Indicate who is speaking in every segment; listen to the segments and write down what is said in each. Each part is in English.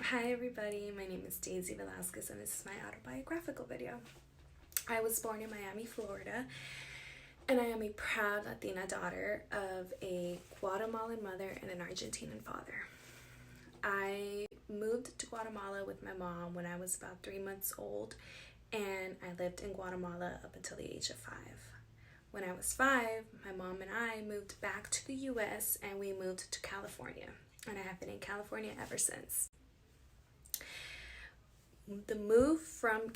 Speaker 1: Hi everybody, my name is Daisy Velasquez and this is my autobiographical video. I was born in Miami, Florida, and I am a proud Latina daughter of a Guatemalan mother and an Argentinian father. I moved to Guatemala with my mom when I was about 3 months old, and I lived in Guatemala up until the age of 5. When I was 5, my mom and I moved back to the US and we moved to California, and I have been in California ever since. The move from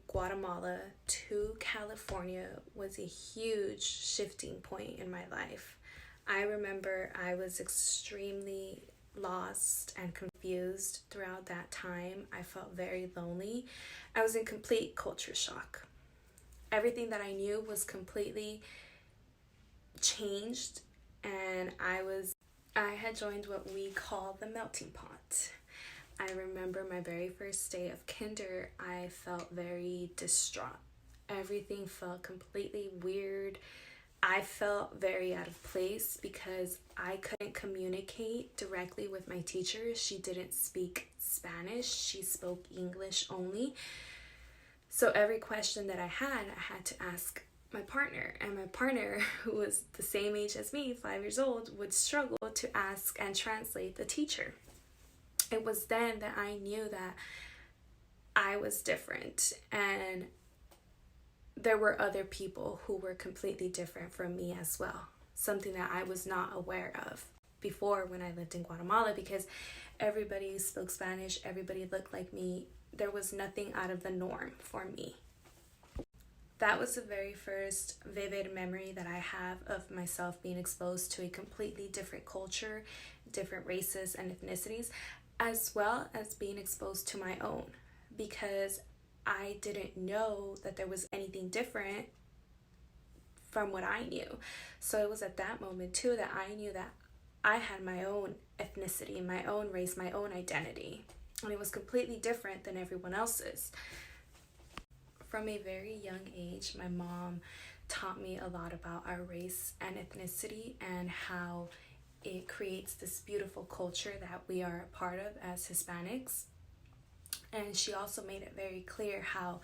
Speaker 1: Guatemala to California was a huge shifting point in my life. I remember I was extremely lost and confused throughout that time. I felt very lonely. I was in complete culture shock. Everything that I knew was completely changed, and I had joined what we call the melting pot. I remember my very first day of kinder, I felt very distraught. Everything felt completely weird. I felt very out of place because I couldn't communicate directly with my teacher. She didn't speak Spanish, she spoke English only. So every question that I had to ask my partner. And my partner, who was the same age as me, 5 years old, would struggle to ask and translate the teacher. It was then that I knew that I was different and there were other people who were completely different from me as well. Something that I was not aware of before when I lived in Guatemala, because everybody spoke Spanish, everybody looked like me. There was nothing out of the norm for me. That was the very first vivid memory that I have of myself being exposed to a completely different culture, different races and ethnicities, as well as being exposed to my own, because I didn't know that there was anything different from what I knew. So it was at that moment too that I knew that I had my own ethnicity, my own race, my own identity, and it was completely different than everyone else's. From a very young age, my mom taught me a lot about our race and ethnicity and how it creates this beautiful culture that we are a part of as Hispanics. And she also made it very clear how,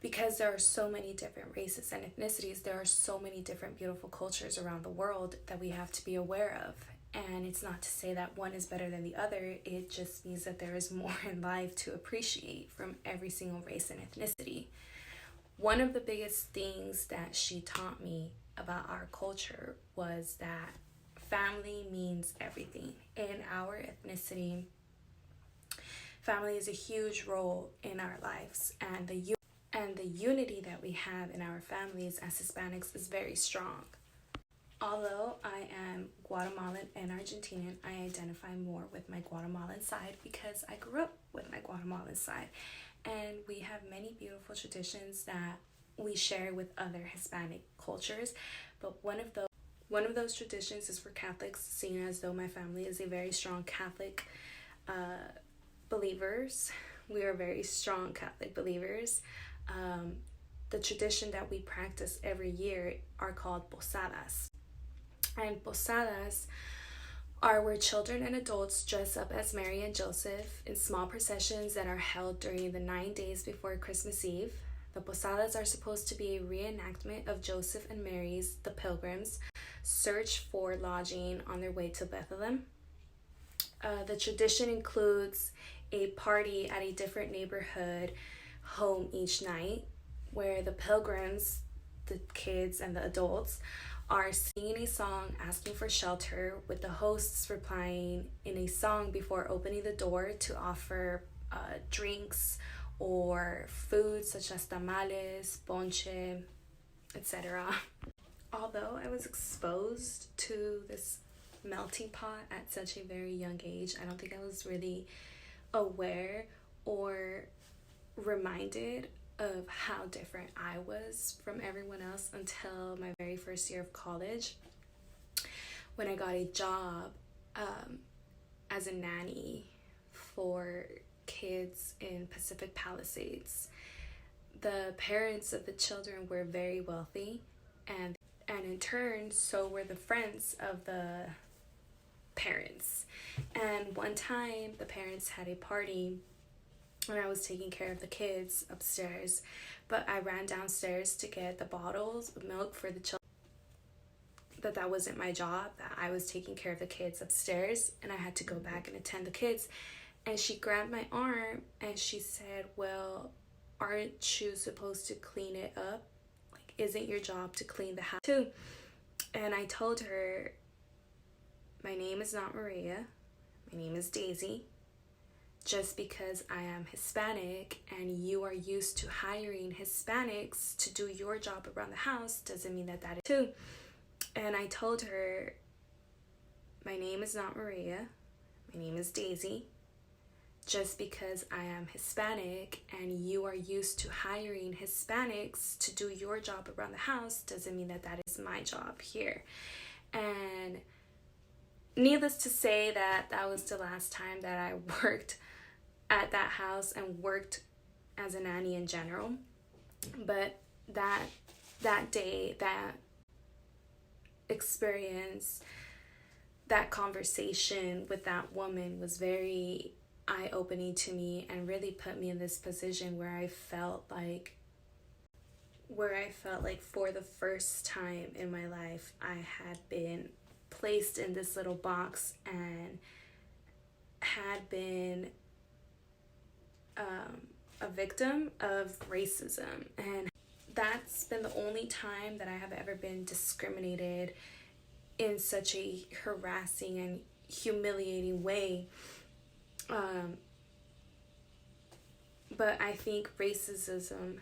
Speaker 1: because there are so many different races and ethnicities, there are so many different beautiful cultures around the world that we have to be aware of. And it's not to say that one is better than the other, it just means that there is more in life to appreciate from every single race and ethnicity. One of the biggest things that she taught me about our culture was that family means everything. In our ethnicity, family is a huge role in our lives, and the unity that we have in our families as Hispanics is very strong. Although I am Guatemalan and Argentinian, I identify more with my Guatemalan side because I grew up with my Guatemalan side, and we have many beautiful traditions that we share with other Hispanic cultures. But one of those traditions is for Catholics, seeing as though my family is a very strong Catholic believers. We are very strong Catholic believers. The tradition that we practice every year are called posadas. And posadas are where children and adults dress up as Mary and Joseph in small processions that are held during the 9 days before Christmas Eve. The posadas are supposed to be a reenactment of Joseph and Mary's, the pilgrims, search for lodging on their way to Bethlehem. The tradition includes a party at a different neighborhood home each night, where the pilgrims, the kids and the adults, are singing a song asking for shelter, with the hosts replying in a song before opening the door to offer drinks or food such as tamales, ponche, etc. Although I was exposed to this melting pot at such a very young age, I don't think I was really aware or reminded of how different I was from everyone else until my very first year of college, when I got a job as a nanny for kids in Pacific Palisades. The parents of the children were very wealthy, and in turn, so were the friends of the parents. And one time the parents had a party and I was taking care of the kids upstairs, but I ran downstairs to get the bottles of milk for the children. That wasn't my job, that I was taking care of the kids upstairs and I had to go back and attend the kids. And she grabbed my arm and she said, well, aren't you supposed to clean it up? Like, isn't your job to clean the house too? And I told her, my name is not Maria, my name is Daisy. Just because I am Hispanic and you are used to hiring Hispanics to do your job around the house doesn't mean that is too. And I told her, my name is not Maria, my name is Daisy. Just because I am Hispanic and you are used to hiring Hispanics to do your job around the house doesn't mean that is my job here. And needless to say that was the last time that I worked at that house and worked as a nanny in general. But that day, that experience, that conversation with that woman was very eye-opening to me and really put me in this position where I felt like for the first time in my life I had been placed in this little box and had been a victim of racism. And that's been the only time that I have ever been discriminated in such a harassing and humiliating way. But I think racism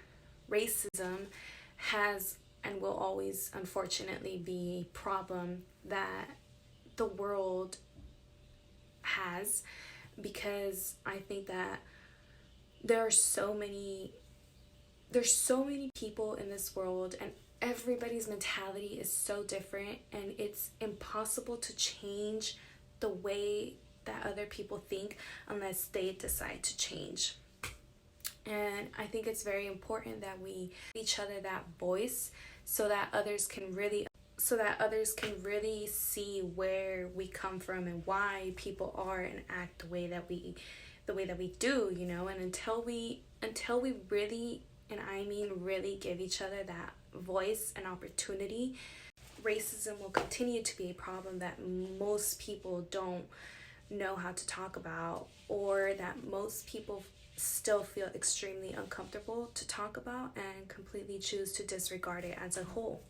Speaker 1: has and will always, unfortunately, be a problem that the world has, because I think that there's so many people in this world and everybody's mentality is so different, and it's impossible to change the way that other people think unless they decide to change. And I think it's very important that we give each other that voice so that others can really see where we come from and why people are and act the way that we do, you know. And until we really, and I mean really, give each other that voice and opportunity, racism will continue to be a problem that most people don't know how to talk about, or that most people still feel extremely uncomfortable to talk about and completely choose to disregard it as a whole.